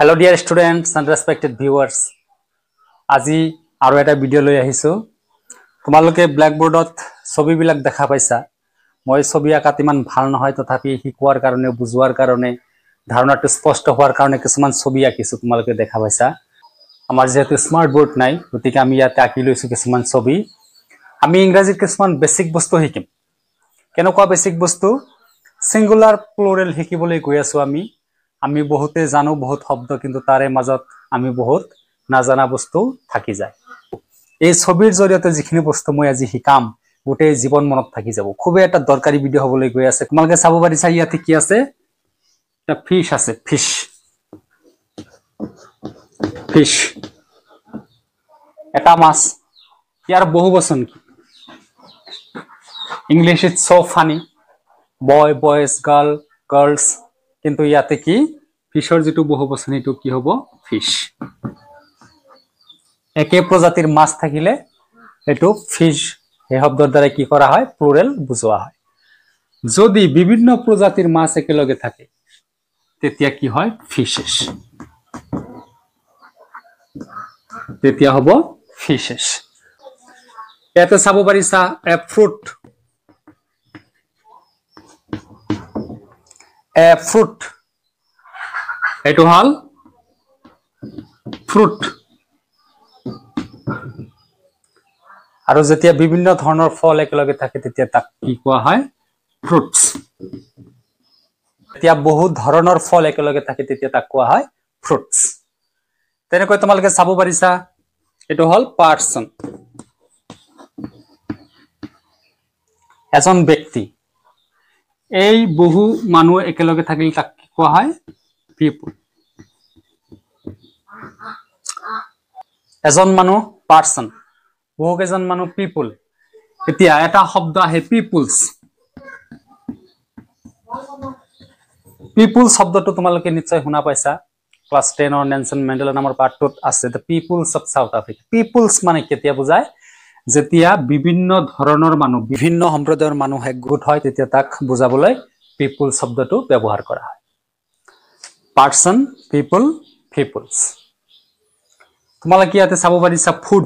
Hello dear students and respected viewers. আজি আৰু এটা ভিডিও লৈ আহিছো তোমালোকে ব্ল্যাকবোৰ্ডত ছবিবিলাক দেখা পাইছা মই ছবি আঁকাত ইমান ভাল নহয় তথাপি শিকোৱাৰ কাৰণে বুজোৱাৰ কাৰণে ধাৰণাটো স্পষ্ট হোৱাৰ কাৰণে কিছুমান ছবি আঁকিছো তোমালোকে দেখা পাইছা আমাৰ যেহেতু স্মাৰ্ট বোৰ্ড নাই গতিকে আমি ইয়াতে আঁকি লৈছো কিছুমান ছবি আমি ইংৰাজীত কিছুমান বেসিক বস্তু শিকিম কেনেকুৱা বেসিক বস্তু সিঙ্গুলাৰ প্লুৰাল শিকিবলৈ গৈ আছো আমি বহুতে জানো বহুত শব্দ কিন্তু তাৰে মাজত আমি বহুত নাজানা বস্তু থাকি যায় এই ছবিৰ জৰিয়তে যিখিনি বস্তু মই আজি শিকাম গোটেই জীৱন মনত থাকি যাব খুব এটা দৰকাৰী ভিডিও হ'বলৈ গৈ আছে তোমালোকে চাব পাৰিছা ইয়াতে কি আছে এটা ফিশ আছে ফিশ এটা মাছ ইয়াৰ বহুবচন কি English is so funny boy boys girl girls কিন্তু ইয়াতে কি ফিশৰ যেটো বহুবচন এটো কি হ'ব ফিশ একে প্ৰজাতিৰ মাছ থাকিলে এটো ফিশ এই শব্দৰ দ্বাৰা কি কৰা হয় প্লুৰাল বুজোৱা হয় যদি বিভিন্ন প্ৰজাতিৰ মাছ একেলগে থাকে তেতিয়া কি হয় ফিশেস তেতিয়া হ'ব ফিশেস এটা চাব পাৰিছা এ fruit এটো হল fruit আৰু যেতিয়া বিভিন্ন ধৰণৰ ফল একেলগে থাকে তেতিয়া তাক কি কোৱা হয় fruits যেতিয়া বহু ধৰণৰ ফল একেলগে থাকে তেতিয়া তাক কোৱা হয় fruits তেনেকৈ তোমালোকে চাব পাৰিছা এটো হল পাৰসন এজন ব্যক্তি এই বহু মানুহ একেলগে থাকিলে তাক কি কোৱা হয় people এজন মানুহ পারসন বহু কেজন মানুহ people এতিয়া এটা শব্দ আহে peoples শব্দটো তোমালোকে নিশ্চয় শুনা পাইছা ক্লাস 10 অৰ নেলসন মেন্ডেলা নামৰ পাঠটোত আছে the peoples of South Africa peoples মানে কেতিয়া বুজায় যেতিয়া বিভিন্ন ধৰণৰ মানুহ বিভিন্ন সম্প্ৰদায়ৰ মানুহ একগোট হয় তেতিয়া তাক বুজাবলৈ people শব্দটো ব্যৱহাৰ কৰা হয় person people peoples তোমালোকে ইয়াতে চাব পাৰিছা ফুড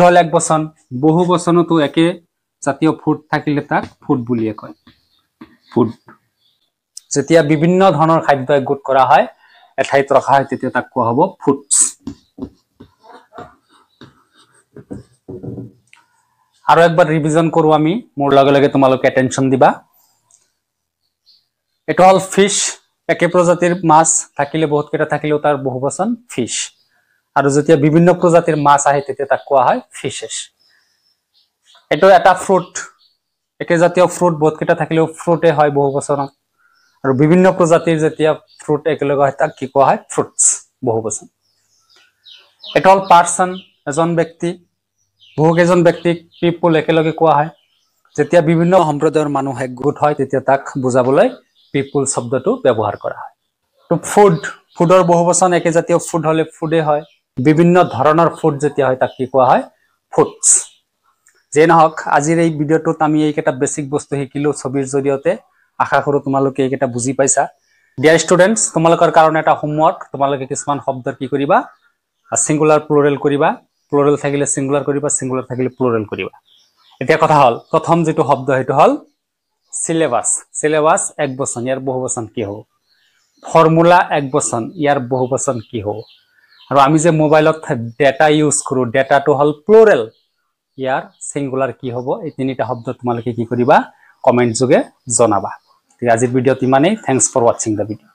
হল এক বচন বহু বচনতো একে জাতীয় ফুড থাকিলে তাক ফুড বুলিয়ে কয় ফুড যেতিয়া বিভিন্ন ধৰণৰ খাদ্য একগোট কৰা হয় এঠাইত ৰখা হয় তেতিয়া তাক কোৱা হ'ব ফুডস আৰু একবাৰ ৰিভিজন কৰো আমি মোৰ লগে লগে তোমালোকে অ্যাটেনশন দিবা এটা হল ফিশ একে প্ৰজাতিৰ মাছ থাকিলে বহুত কেটা থাকিলেও তাৰ বহুবচন ফিশ আৰু যেতিয়া বিভিন্ন প্ৰজাতিৰ মাছ আহে তেতিয়া তাক কোৱা হয় ফিশেস এটো এটা ফ্ৰুট একে জাতীয় ফ্ৰুট বহুত কেটা থাকিলেও ফ্ৰুটে হয় বহুবচন আৰু বিভিন্ন প্ৰজাতিৰ যেতিয়া ফ্ৰুট একেলগে হয় তাক কি কোৱা হয় ফ্ৰুটস বহুবচন এটা হল পাৰসন এজন ব্যক্তি বহুকেজন ব্যক্তিক people একেলগে কোৱা হয় যেতিয়া বিভিন্ন সম্প্ৰদায়ৰ মানুহ একগোট হয় তেতিয়া তাক বুজাবলৈ people শব্দটো ব্যৱহাৰ কৰা হয় তো ফুডৰ বহুবচন একে জাতীয় ফুড হলে ফুডে হয় বিভিন্ন ধৰণৰ ফুড যেতিয়া হয় তাক কি কোৱা হয় ফুডস যে নহক আজিৰ এই ভিডিওটোত আমি এইকেটা বেসিক বস্তু শিকিলো ছবিৰ জৰিয়তে আশা কৰো তোমালোকে এইকেটা বুজি পাইছা ডিয়াৰ ষ্টুডেন্টস তোমালোকৰ কাৰণে এটা হোমৱৰ্ক তোমালোকে কিছুমান শব্দৰ কি কৰিবা সিঙ্গুলাৰ প্লুৰাল কৰিবা প্লুৰাল থাকিলে সিঙ্গুলাৰ কৰিবা সিঙ্গুলাৰ থাকিলে প্লুৰাল কৰিবা এতিয়া কথা হল প্ৰথম যেটো শব্দ হেতু হল সিলেবাস এক বচন ইয়াৰ বহুবচন কি হ'ব ফৰ্মুলা এক বচন ইয়াৰ বহুবচন কি হ'ব আৰু আমি যে মোবাইলত ডেটা ইউজ কৰো ডেটাটো হল প্লুৰাল ইয়াৰ সিঙ্গুলাৰ কি হ'ব এই তিনিটা শব্দ তোমালোকে কি কৰিবা কমেন্ট যোগে জনাবা আজিৰ ভিডিওত ইমানেই thanks for watching the video